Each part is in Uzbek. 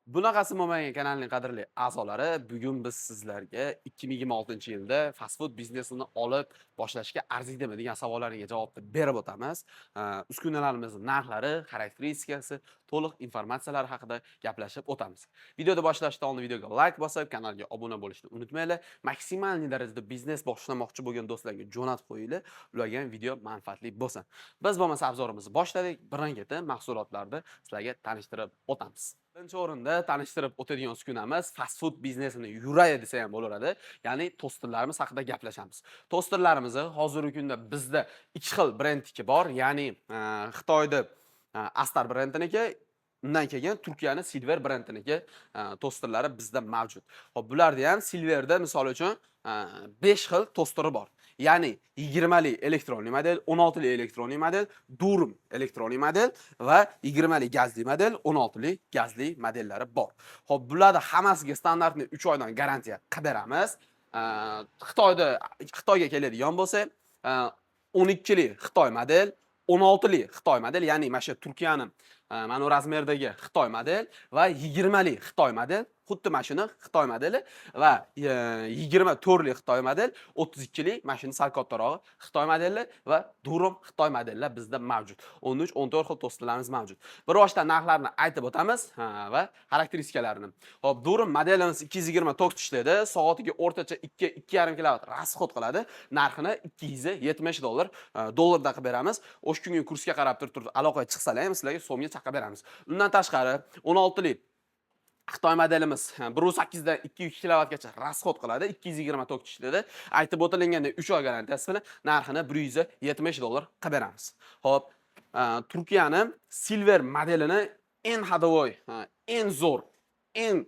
Bunaqasi bo'lmagan kanalning qadrli a'zolari, bugun biz sizlarga 2026-yilda fast food biznesini olib boshlashga arziydimi degan savollaringizga javobni berib o'tamiz. Uskunalarimizning narxlari, xarakteristikasi, to'liq informatsiyalar haqida gaplashib o'tamiz. Videoni boshlashdan oldin videoga like bosib, kanalga obuna bo'lishni unutmanglar. Maksimal darajada biznes boshlamoqchi bo'lgan do'stlarga jo'natib qo'yinglar. Ularga ham video manfaatli bo'lsin. Biz bo'lmasa obzorimizni boshladik. Birin-ketin mahsulotlarni sizlarga tanishtirib o'tamiz. Birinchi o'rinda tanishtirib o'tadigan uskunamiz fast food biznesini yuragi desa ham bo'laveradi. Ya'ni tosterlarimiz haqida gaplashamiz. Tosterlarimiz hozirgi kunda bizda ikki xil brendniki bor. Ya'ni Xitoyda Astar brendiniki, undan keyin Turkiyani Silver brendiniki tosterlari bizda mavjud. Xo'p, bularda ham Silverda misol uchun 5 xil tosteri bor. Ya'ni 20 li elektronli model, 16 li elektronli model, Durum elektronli model va 20 li gazli model, 16 li gazli modellari bor. Xo'p, bularda hammasiga standartni 3 oydan garantiya qilib beramiz. Xitoyga keladigan bo'lsa, 12 li Xitoy model, 16 li Xitoy model, ya'ni mana shu Turkiyaning mana razmerdagi Xitoy model va 20 li Xitoy model, xuddi mana shuni Xitoy modeli va 24 li Xitoy model, 32 li mana shuni sal kattarog'i Xitoy modeli va Durum Xitoy modellar bizda mavjud. 13-14 xil tosterlarimiz mavjud. Bir boshdan narxlarini aytib o'tamiz va xarakteristikalarini. Xo'p, Durum modelimiz 220 tok ishlaydi, soatiga o'rtacha 2-2,5 kW rasxod qiladi. Narxini $270 dollarda qilib beramiz. O'sha kungi kursga qarab turib aloqaga chiqsalar ham sizlarga so'mga chaqib beramiz. Undan tashqari 16 li Xitoy modelimiz 1.8 dan 200 kW gacha rasxod qiladi, 220 tok ishlaydi. Aytib o'tilganda 3 oy garantiyasi bilan narxini $170 qilib beramiz. Xo'p, Turkiyaning Silver modelini en hadovoy, en zo'r, en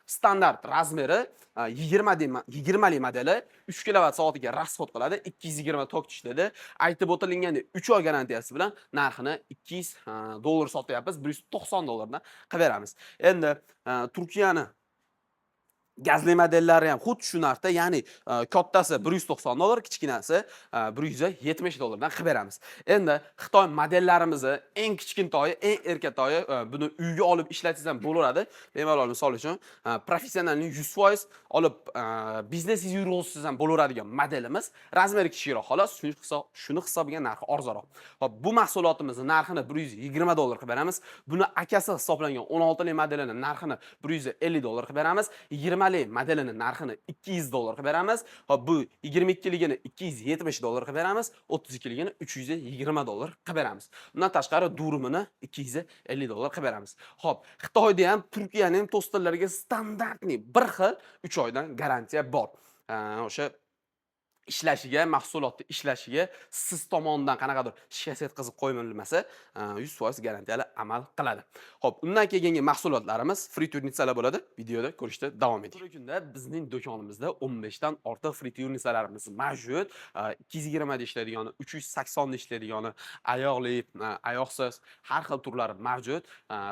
standart razmeri 20 li modeli 3 kW soatiga rasxod qiladi, 220 tok ishlaydi. Aytib o'tilganda 3 oy garantiyasi bilan narxini $200 sotyapmiz, $190 dan qilib beramiz. Endi Turkiyani gazli modellari ham xuddi shu narxda, ya'ni kattasi $190, kichkinasi $170 dan qilib beramiz. Endi Xitoy modellarimizni eng kichkintoyi, eng erkatoyi buni uyga olib ishlatingiz ham bo'laveradi. Bemalol misol uchun professionalning 100% olib biznesingiz yurg'izsangiz ham bo'laveradigan modelimiz. Razmeri kichikroq xolos, shuni hisobiga narxi arzonroq. Hop, bu mahsulotimizni narxini $120 qilib beramiz. Buni akasi hisoblangan 16 li modelining narxini $150 qilib beramiz. 20 li modelini narxini $200 qilib beramiz. Hop, bu 22 ligini $270 qilib beramiz, 32 ligini $320 qilib beramiz. Bundan tashqari Durumini $250 qilib beramiz. Hop, Xitoyda ham Turkiyaning tosterlariga standartni bir xil 3 oydan garantiya bor. O'sha ishlashiga, mahsulotni ishlashiga siz tomonidan qanaqadir shikast yetkazib qo'yilmasa, 100% garantiyali amal qiladi. Xo'p, undan keyingi mahsulotlarimiz frityurnisalar bo'ladi. Videoda ko'rishda davom eting. Bugungi kunda bizning do'konimizda 15 dan ortiq frityurnisalarimiz mavjud. 220 da ishlaydigani, 380 da ishlaydigani, ayoqli, ayoqsiz har xil turlari mavjud.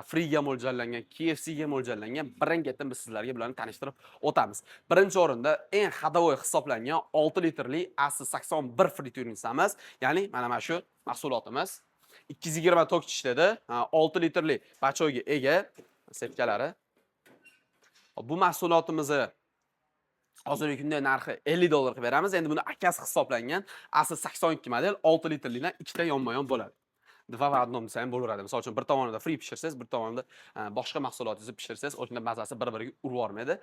Friga mo'ljallangan, KFC ga mo'ljallangan birin-ketin biz sizlarga bularni tanishtirib o'tamiz. Birinchi o'rinda eng hadovoy hisoblangan 6 litrli AC81 frityurnisamiz, ya'ni mana shu mahsulotimiz 220 tok ishlaydi, 6 litrli bachoyga ega sepkalari. Bu mahsulotimizni hozirgi kunda narxi $50 qilib beramiz. Endi buni akasi hisoblangan AC82 model 6 litrlidan ikkita yonma-yon bo'ladi. Dva va одном desa ham bo'laveradi. Misol uchun bir tomonida free pishirsangiz, bir tomonida boshqa mahsulotingizni pishirsangiz, o'shanda mazasi bir-biriga urib yormaydi.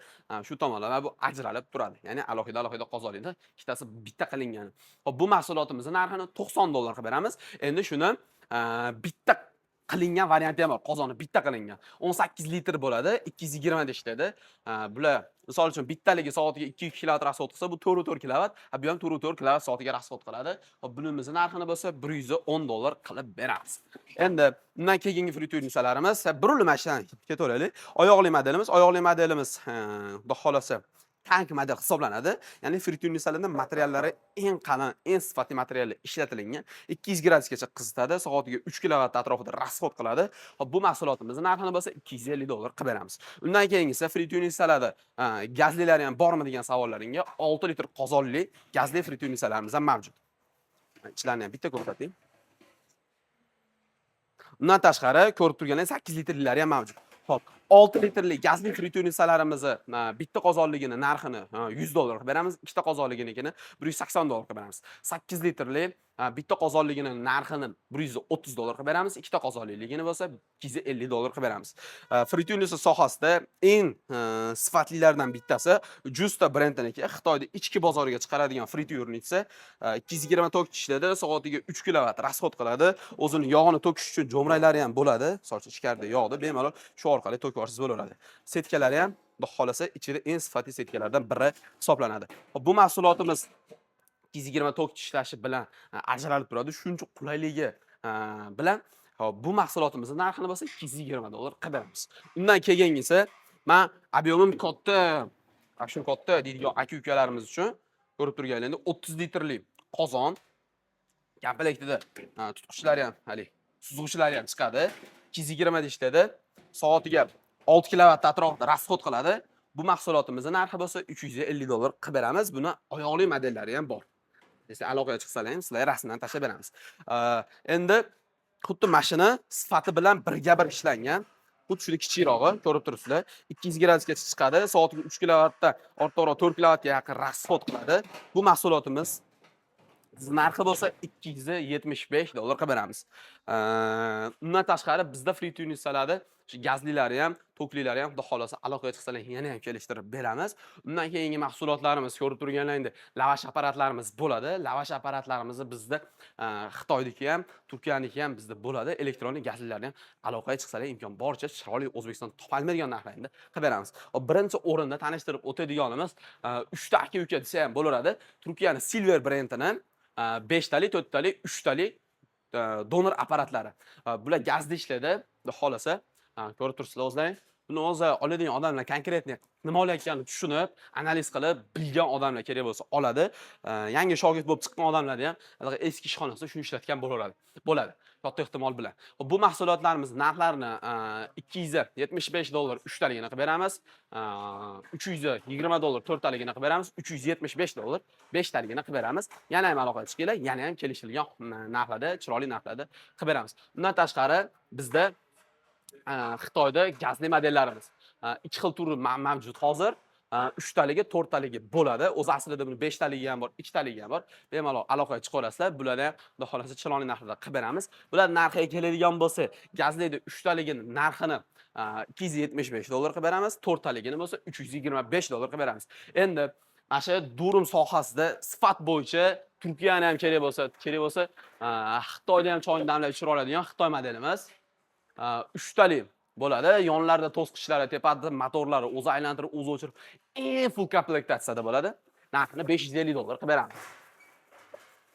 Shu tomonlama bu ajralib turadi. Ya'ni alohida qozonlarda ikkitasi bitta qilingan. Hop, bu mahsulotimizni narxini $90 qilib beramiz. Endi shuni bitta qilingan varianti ham bor. Qozoni bitta qilingan. 18 litr bo'ladi, 220 da ishlaydi. Bular misol uchun bittaligi soatiga 2 kW rasxod qilsa, bu 4 kW, bu ham 4 kW soatiga rasxod qiladi. Hop, bunimizni narxini bo'lsa $110 qilib beramiz. Endi undan keyingi frityurnisalarimiz burilib mashinadan ketaveraylik. Oyoqli modelimiz, xudo xolasa tank model hisoblanadi. Ya'ni frityurnisalarda materiallari eng qalin, eng sifatli materiallar ishlatilgan. 200 gradusgacha qizitadi, soatiga 3 kW atrofida rasxod qiladi. Hop, bu mahsulotimizni narxini bo'lsa $250 qilib beramiz. Undan keyingisi frityurnisalarda gazlilari ham bormi degan savollaringga 6 litr qozonli gazli frityurnisalarimiz ham mavjud. Ichlarini ham bitta ko'rsating. Undan tashqari ko'rib turganingiz 8 litrlilari ham mavjud. Xo'p, 6 litrli gazli frityurnisalarimizni bitta qozonligini narxini $100 qilib beramiz, ikkita qozonliginikini $180 qilib beramiz. 8 litrli bitta qozonligini narxini $130 qilib beramiz, ikkita qozonliligini bo'lsa $250 qilib beramiz. Frityurnisa sohasida eng sifatlilardan bittasi Justa brendiniki. Xitoyda ichki bozoriga chiqaradigan frityurnitsa 220 tok ishlaydi, soatiga 3 kilovat rasxod qiladi. O'zini yog'ini to'kish uchun jo'mraklari ham bo'ladi. Soch ichkarida yog'ni bemalol shu orqali to'kvorsiz bo'laveradi. Setkalari ham xudo xolasa ichida eng sifatli setkalardan biri hisoblanadi. Bu mahsulotimiz 220 tok ishlashi bilan ajralib turadi. Shuncha qulayligi bilan bu mahsulotimizning narxini bo'lsa $220 qilib beramiz. Undan keyingisi men ob'yomim katta, shu katta deydigan aka-ukalarimiz uchun ko'rib turganlaringda 30 litrli qozon komplektida tutqichlari ham, hali suzg'ichlari ham chiqadi. 220 da ishlaydi. Soatiga 6 kilovat atrofida rasxod qiladi. Bu mahsulotimizning narxi bo'lsa $350 qilib beramiz. Buni oyoqli modellari ham bor. Desa aloqaga chiqsalaring, sizlarga rasmdan tashlab beramiz. Endi xuddi mashina sifati bilan birga-bir ishlangan. Xuddi shuni kichirog'i ko'rib turibsizlar. 200 gradusga chiqadi, soatiga 3 kilovatda, ortiqroq 4 kilovatga yaqin rasxod qiladi. Bu mahsulotimiz narxi bo'lsa $275 qilib beramiz. Undan tashqari bizda frityurnisalarda shu gazlilari ham, to'klilari ham xudo xolasa aloqaga chiqsalar yana ham kelishtirib beramiz. Undan keyingi mahsulotlarimiz ko'rib turganlaringda lavash apparatlarimiz bo'ladi. Lavash apparatlarimizni bizda Xitoydagi ham, Turkiyaniki ham bizda bo'ladi. Elektronik gazlilarni ham aloqaga chiqsalar imkon boricha chiroyli O'zbekiston topolmaydigan narxlarda qilib beramiz. Birinchi o'rinda tanishtirib o'tadiganimiz 3 ta aka-uka desa ham bo'laveradi. Turkiyaning Silver brendining 5 talik, 4 talik, 3 talik donor apparatlari. Bular gazda ishlaydi, xudo xolasa. Ko'rib turibsizlar o'zlaring. Buni o'zi oladigan odamlar konkretni nima olayotganini tushunib, analiz qilib, bilgan odamlar kerak bo'lsa oladi. Yangi shogird bo'lib chiqqan odamlar ham eski ishxonasida shuni ishlatgan bo'ladi. Katta ehtimol bilan. Bu mahsulotlarimiz narxlarini $275 3 taligini qilib beramiz. $320 4 taligini qilib beramiz. $375 5 taligini qilib beramiz. Yana ham aloqaga chiqinglar, yana ham kelishilgan narxlarda, chiroyli narxlarda qilib beramiz. Undan tashqari bizda Xitoyda gazli modellarimiz 2 xil turi mavjud hozir. 3 taligi, 4 taligi bo'ladi. O'zi aslida buni 5 taligi ham bor, 2 taligi ham bor. Bemalol aloqaga chiqaverasizlar. Bularni ham xudo xolasa chiroyli narxlarda qilib beramiz. Bular narxiga keladigan bo'lsa, gazlida 3 taligini narxini $275 qilib beramiz, 4 taligini bo'lsa $325 qilib beramiz. Endi mana shu durum sohasida sifat bo'yicha Turkiyani ham kerak bo'lsa, Xitoyda ham choyni damlab ichira oladigan Xitoy modelimiz 3 talik bo'ladi. Yonlarida to'sqichlari, tepada motorlari o'zi aylantirib, o'zi o'chirib, eng full komplektatsiyada bo'ladi. Narxini $550 qilib beramiz.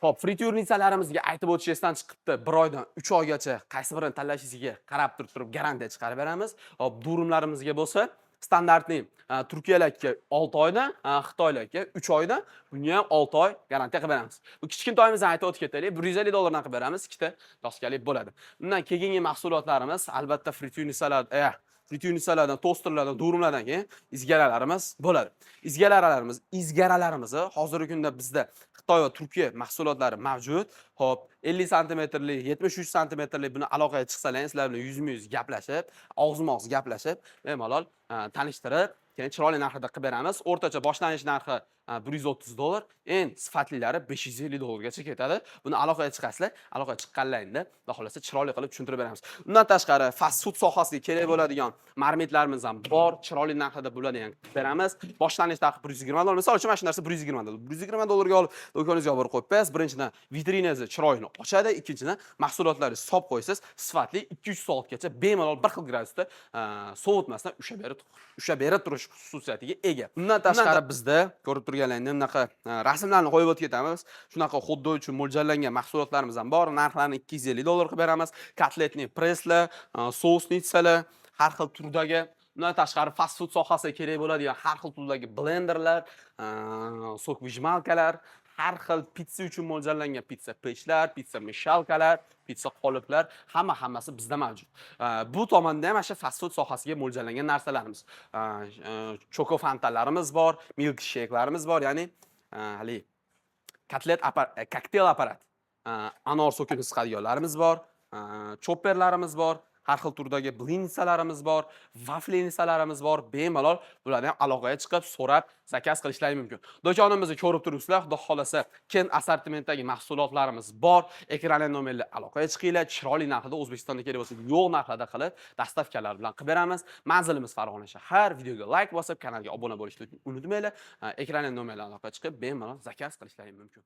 Xo'p, frityurnitsalarimizga aytib o'tishdan chiqibdi. 1 oydan 3 oygacha qaysi birini tanlashingizga qarab turib garantiya chiqarib beramiz. Xo'p, durumlarimizga bo'lsa, standartning Turkiyalikka 6 oydan, Xitoylikka 3 oydan, bunga ham 6 oy garantiya qilib beramiz. Bu kichkintoyimizdan aytib o'tib ketaylik, $150 dan qilib beramiz, ikkita doskalik bo'ladi. Undan keyingi mahsulotlarimiz albatta frityurnisalardan, tosterlardan, durumlardan keyin izgaralarimiz bo'ladi. Izgaralarimizni hozirgi kunda bizda Xitoy va Turkiya mahsulotlari mavjud. Xo'p, 50 santimetrli, 73 santimetrli buni aloqaga chiqsalaringiz, sizlar bilan yuzma-yuz gaplashib, og'zma-og'iz gaplashib, bemalol tanishtirib, keyin chiroyli narxda qilib beramiz. O'rtacha boshlanish narxi $130, eng sifatlilari $550 gacha ketadi. Buni aloqaga chiqasizlar, aloqaga chiqqanlaringda, xudo xolasa chiroyli qilib tushuntirib beramiz. Undan tashqari fast food sohasiga kerak bo'ladigan marmitlarimiz ham bor, chiroyli narxda bo'ladigan qilib beramiz. Boshlanish narxi $120. Misol uchun mana shu narsa $120. $120 ga olib do'koningizga olib qo'yib qo'yasiz. Birinchidan vitrinangizni chiroyini ochadi, ikkinchidan mahsulotlarni solib qo'ysiz, sifatli 2-3 soatgacha bemalol bir xil gradusda sovutmasdan ushlab berib turish xususiyatiga ega. Undan tashqari bizda ko'rib turganlaringda bunaqa rasmlarni qo'yib o'tib ketamiz. Shunaqa xuddi uchun mo'ljallangan mahsulotlarimiz ham bor. Narxlarini $250 qilib beramiz. Kotletli preslar, sousnitsalar, har xil turdagi. Undan tashqari fast food sohasiga kerak bo'ladigan har xil turdagi blenderlar, sok vijmalkalar, har xil pitsa uchun mo'ljallangan pitsa pechlar, pitsa meshalkalar, pitsa qoliplar, hammasi bizda mavjud. Bu tomonda ham o'sha fast food sohasiga mo'ljallangan narsalarimiz. Chokofantalarimiz bor, milk shake'larimiz bor, ya'ni hali kokteyl apparat, anor sokini siqadiganlarimiz bor, chopperlarimiz bor. har xil turdagi blinitsalarimiz bor, vaflenitsalarimiz bor. Bemalol bularni ham aloqaga chiqib, so'rab, zakaz qilishlaring mumkin. Do'konimizni ko'rib turibsizlar, xudo xolasa, keng assortimentdagi mahsulotlarimiz bor. Ekran nomerli aloqaga chiqinglar, chiroyli narxda O'zbekistonda kerak bo'lsa, yo'q narxlarda qilib, dastavkalar bilan qilib beramiz. Manzilimiz Farg'ona shahar. Videoga like bosib, kanalga obuna bo'lishni unutmanglar. Ekran nomerli aloqaga chiqib, bemalol zakaz qilishlaring mumkin.